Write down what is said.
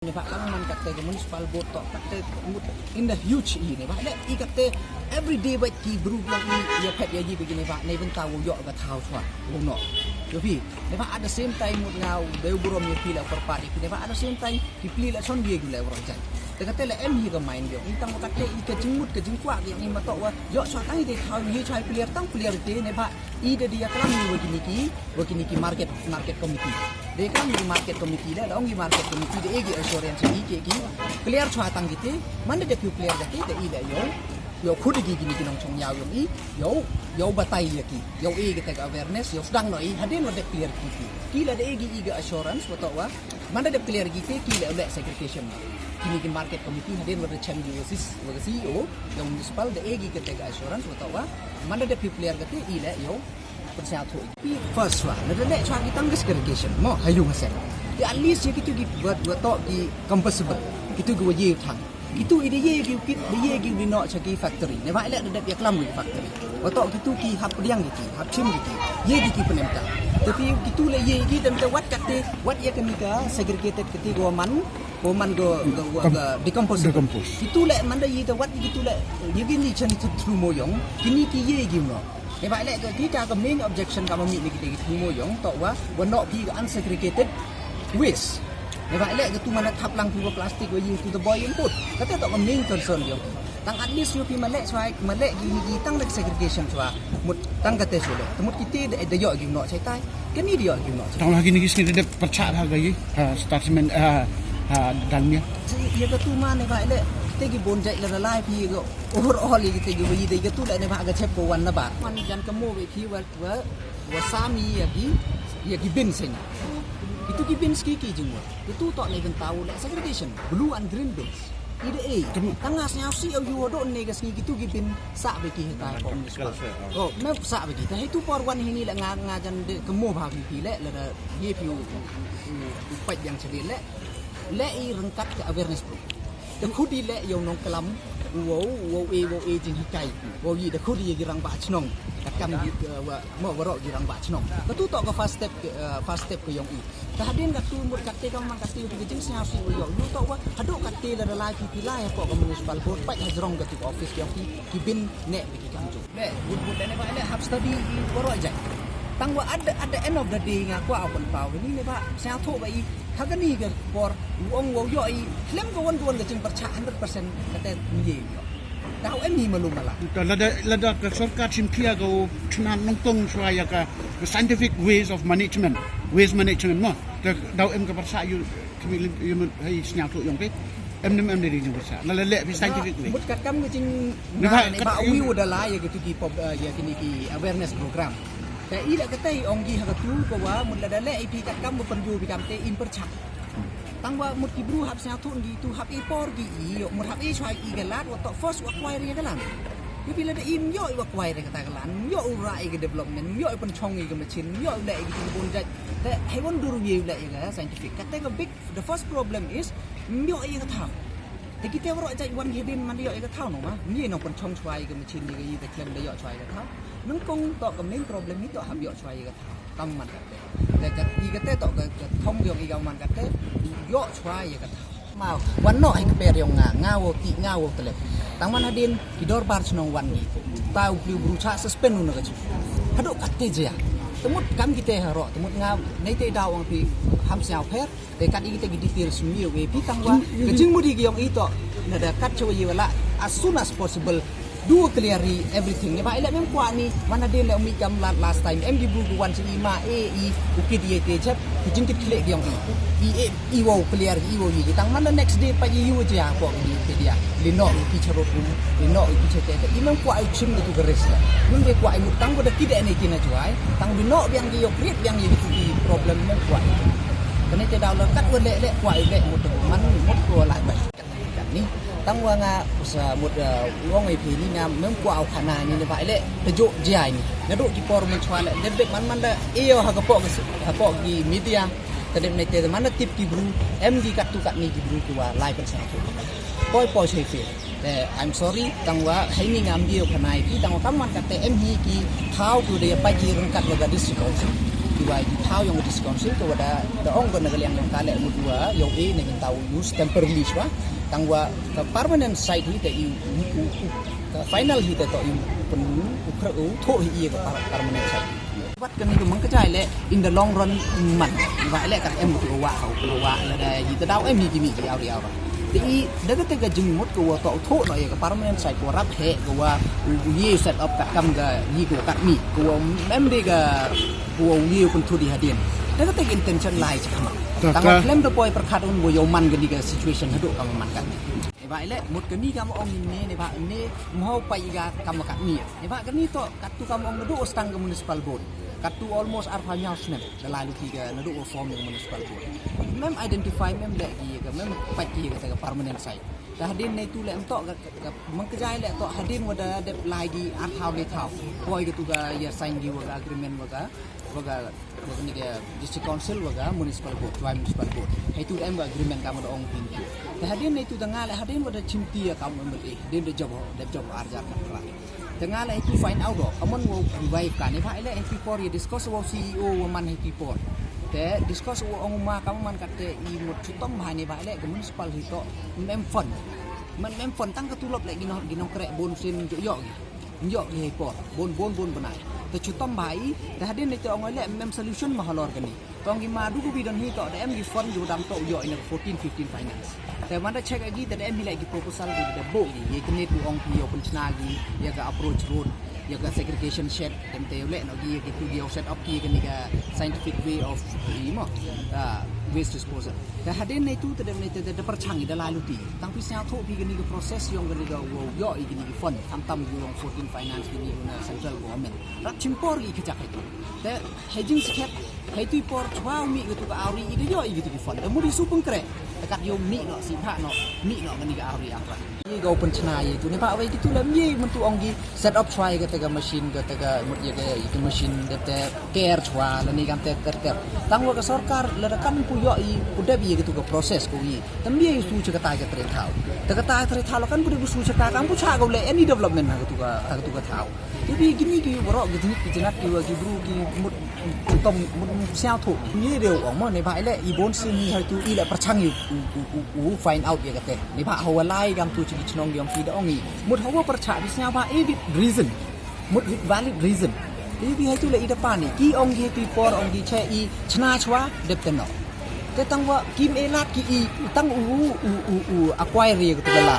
Ni Pak Kangman kata ke municipal board tok kata in the huge ni Pak le I kata every day baik ki group yang I ya pet ya ji begini Pak nei bentau yo ka thau chwa no yo pi ni Pak at the same time mut ngau deu burom ni pi la perpat ni Pak at the same time ki pli la son ye gula orang jai te kata le em hi ka main yo I tang kata I ka jingmut ka jingkwa ki ni ma tok wa yo chwa tang I thau ye chai player tang player te ni Pak I de dia kelam ni begini ki market committee de kan di market committee la dong di market committee de egi assurance ni ke ki clear chwa tang gite man de ku clear gate de I la yo khud gi gini kinong chong yaw yo batai ya ki yo e gite awareness yo sedang no I hadin wa de clear ki la de egi iga assurance wa wa man de clear gite ki la le segregation kini ki market committee hadin wa de champion wa CEO yo municipal de egi gite assurance wa wa man de clear gate I la yo persatu first one na le chwa ki tang segregation mo hayung hasen di at least ye kitu gi buat tok di compostable kitu gi ye thang kitu ide ye gi kit ye gi di no chaki factory ne ba le de kelam gi factory tok kitu ki hap diang gi hap chim gi ye gi ki penemta tapi kitu le ye gi dan wat kate wat ye kemika segregated kiti go man go decompose kitu le man ye de wat kitu le ye gi ni chen thru mo yong kini ki ye gi no ni ba le kita ka main objection ka mami ni kita mo yong tok wa no pi unsegregated waste ni ba le tu mana thap lang pi plastic we use to the boiling pot kata tok ka main concern yong tang at least you pi male swai male gi tang segregation chwa mut tang kate solo temut kita de yo gi no chai tai kini dia gi no tang lagi ni sini de percak ha gai statement dalnya ya ka tu man ni ba le tegi bonjai la lai pi go overall gi tegi wi de ga tu la ne ba ga chep ko wan na ba man jan ka mo we ki wa sami ya gi bin sen itu ki bin ski ki jingwa itu tok ne ben tahu la segregation blue and green bins ide tanga nya si au yu do ne ga ski gitu gi bin sa be ki ta ko oh me sa be ki ta itu por wan hini la nga jan de ka mo ba pi le la ye pi pa yang chedi le I rengkat ke awareness pro de khudi le yo nong kelam wo e jing hikai wo yi de khudi gi rang ba chnong takam gi wa mo waro gi rang ba chnong ka tu tok ka first step ko yong I ta hadin ka tu mur katte kang mang katte gi jing sia si yo lu tok wa hado katte la lai pi lai ko ka municipal board pa hajrong ka tu office yang ki bin ne bi kam ju le bud ne ba le hab study waro jai tang wa at the end of the day nga ko awan pau ni ne ba sia tho ba I hagani ga por wong wo yo I klem ko won ga jing percha 100% kata ni yo tahu em ni malum mala lada ka sarkar simkia go chunan nongtong swaya ka scientific ways of management mo daw em ka persa yu kami hai snya tu yong pe em dari jing persa la le scientific way mut kat kam jing ba wi udah la ya gitu ki pop ya kini ki awareness programแต่อีละก็เตยองกีหากทูก็ว่ามุดละได้ไอพีกัดกำมุดปันยูพิกามเตอินเปอร์ชักตั้งว่ามุดกิบรูหับเสียทุนกีตูหับไอปอร์กีอีมุดหับไอชายอีกันลาดว่าต่อ first ว่าควายเรียกันลันยูพิละได้อิมย่อยว่าควายเรียกันตากันลันย่อยอุระอีกัน development ย่อยปันชงอีกันมาชินย่อยได้อีกันบนใจแต่ให้วันดูรีวิวได้อีกัน scientific ก็แต่ก็ big the first problem is ย่อยอีกันทำแต่กี่เท่าไรใจวันเฮดินมันย่อยอีกันเท่าหนูมะนี่น้องปันชงชายกันมาชินนี่ก็ยี่แต่เคลมได้ย่อยชายกันเท่าnung kong tok ka main problem ni tok habyo chwai ga tang man ka te ka I ka te tok ka thong yong I ga man ka te yo chwai ga ma wan no ai ka per yong nga wo ti nga wo tele tang man hadin ki dor bar chnong wan ni tau pliu brucha suspend nu ga chi hado ka te je temut kam ki te haro temut nga nei te daw ang pi ham siao pher te kat I te gi detail sumi we pi tang wa ka jing mu di gi yong I tok na da kat chwa yi wala as soon as possible do clearly everything ni ba ila mem kwa ni mana de le mi kam last time em di bu wan si ma e ukid ye te chat jing kit kle gyong I wo clear I wo yi tang man the next day pa yi wo ja ko ni te dia li no ki charo ku li no ki chete I mem kwa I chim tu gares la mem de kwa I mutang ko da kide ne kina juai tang bi no biang gi yo create biang yi ki problem mem kwa kane te daw la kat wo le kwa I le mut man mut ko lai ba ni tang wa nga sa mut wong ai phi ni nga mem kwa au khana ni le bai le te jo jai ni na do ki por mun chwa le de man da eo ha ka po gi media te de ne te man da tip ki bru em gi kat tu kat ni ki bru ki wa lai pa sa poi chei fe I'm sorry tang wa hai ni ngam dio khana I ki tang wa kam man ka te em hi ki thau ku de pa ji rung kat wa ga dis ko dua tahu yang diskonsel ke wada da ong gona yang kale mudua yo ne tahu use temporarily swa tangwa ke permanent site hi te final hi te to pun ukra tho hi ke permanent site wat kan itu mengkejai le in the long run man wa le kat em tu wa la da yi ta dau em ni kimi ki au riau thì đó cái cái chừng một cái tổ thốt này cái permanent site của rap hệ của nhiều set up các cầm cái gì của các mi của em đi cái của nhiều con thu đi hạt điện đó cái intention lain sih kamu tanggal klaim tu poi perkhidmatan của yêu man cái situation hidup kamu makan vậy lẽ một cái ni kamu ông ini pak ini mau paiga kamu kat mi pak cái ni to kat tu kamu ông duduk stang ke municipal board kat tu almost arfanya snap lalu tiga duduk form yang municipal board mem identify mem lagi ke mem pagi ke permanent site dah hadin nei tu le em tok mengkejai le tok hadin wada dep lagi athau le thau poi ke tu ga ya sign di waga agreement waga ni ke district council waga municipal board tuai municipal board hai tu em agreement kamu ong pin tu dah hadin nei tu tengah le hadin wada chimti ya kamu em din de job arjar ka tengah le itu find out do amon wo revive kan ni phai le MP4 ya discuss wo CEO wo man MP4 แต่ discuss ออกมาkamu man kate i một chút tông bài này vậy lẽ cái municipal thì to mem phầnมัน mem phần tăng cái tu lop lại gino kre bon sin yo gì por bon bên nàyแต่ chút tông bàiแต่ hadin ni to ngoi le mem solution ma halor kan ni tong gi ma du ku bi don hi to da em gi fund yo dam to yo in 14-15 financeแต่ มันได้ check lagiแต่ em bi lagi proposal di da bo ye kan ni tu ong pi yo pun chna gi ya ga approach road ya ga segregation shed dem te le no gi ki tu dia set up ki kan ni ga scientific way of waste disposal da hadin nei tu te dem nei te da perchang da lalu ti tang pi sia tho pi kan ni ga process yong kan ni ga yo i kan ni fund tam yong 14 finance kan ni na central government rak chimpor gi khajak itu te hedging skep hai tu por chwa mi ga tu ga auri i da yo i gitu ki fund da mu di su pengkre dekat yo mi no si pha no mi no kan ni ga auri akra ni go pen chna ye tu ni pa wai gitu la mi men tu ong gi set up try ga te ga machine ga te ga mut ye ga machine de te care chwa la ni gam te ter tang wa ga sarkar la kan pu yo i pu de bi gitu ga process ko yi tam bi su che ga ta ga tre thau te ga ta tre thau la kan pu de su che ta kan pu cha go le any development ha ga tu ga thau ti bi gini ki bro gi ni ki jinat ki wa ki bru ki mut tom mut xiao thu ni đều ong ma nei bai le i bon si ni ha tu i la prachang yu find out ye ga te ni ba ho wa lai gam tu chi chnong yom ki da ong i mut ho wa percha bi xiao ba e reason mut valid reason ti bi ha tu le i da pa ni ki ong gi pi por ong gi che i chna chwa dep te no te tang wa kim e lat ki i tang acquire ye ga tu la